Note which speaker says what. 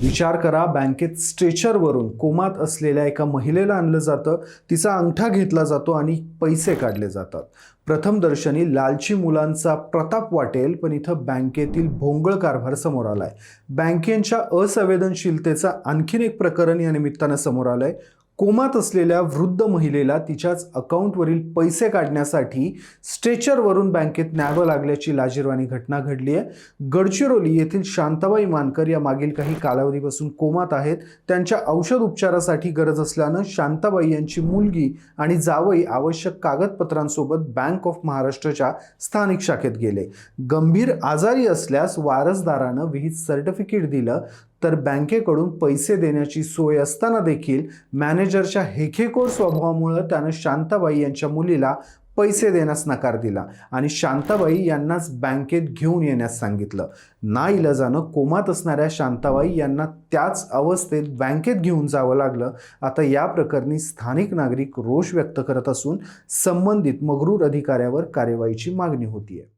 Speaker 1: विचार करा, बँकेत स्ट्रेचरवरून कोमात असलेल्या एका महिलेला आणलं जातं, तिचा अंगठा घेतला जातो आणि पैसे काढले जातात. प्रथमदर्शनी लालची मुलांचा प्रताप वाटेल, पण इथं बँकेतील भोंगळ कारभार समोर आलाय. बँकेच्या असंवेदनशीलतेचा आणखीन एक प्रकरण या निमित्तानं समोर आलंय. कोमात असलेल्या वृद्ध महिलेला तिच्याच अकाउंटवरील पैसे काढण्यासाठी स्ट्रेचरवरून बँकेत न्यावं लागल्याची लाजिरवाणी घटना घडली आहे. गडचिरोली येथील शांताबाई मानकर या मागील काही कालावधीपासून कोमात आहेत. त्यांच्या औषध उपचारासाठी गरज असल्यानं शांताबाई यांची मुलगी आणि जावई आवश्यक कागदपत्रांसोबत बँक ऑफ महाराष्ट्रच्या स्थानिक शाखेत गेले. गंभीर आजारी असल्यास वारसदारानं विहित सर्टिफिकेट दिलं, तर बँकेकडून पैसे देण्याची सोय असताना देखील मॅनेजरच्या हेखेखोर स्वभावामुळे त्यानं शांताबाई यांच्या मुलीला पैसे देण्यास नकार दिला आणि शांताबाई यांनाच बँकेत घेऊन येण्यास सांगितलं. नाईलाजानं कोमात असणाऱ्या शांताबाई यांना त्याच अवस्थेत बँकेत घेऊन जावं लागलं. आता या प्रकरणी स्थानिक नागरिक रोष व्यक्त करत असून संबंधित मगरूर अधिकाऱ्यावर कार्यवाहीची मागणी होतीये.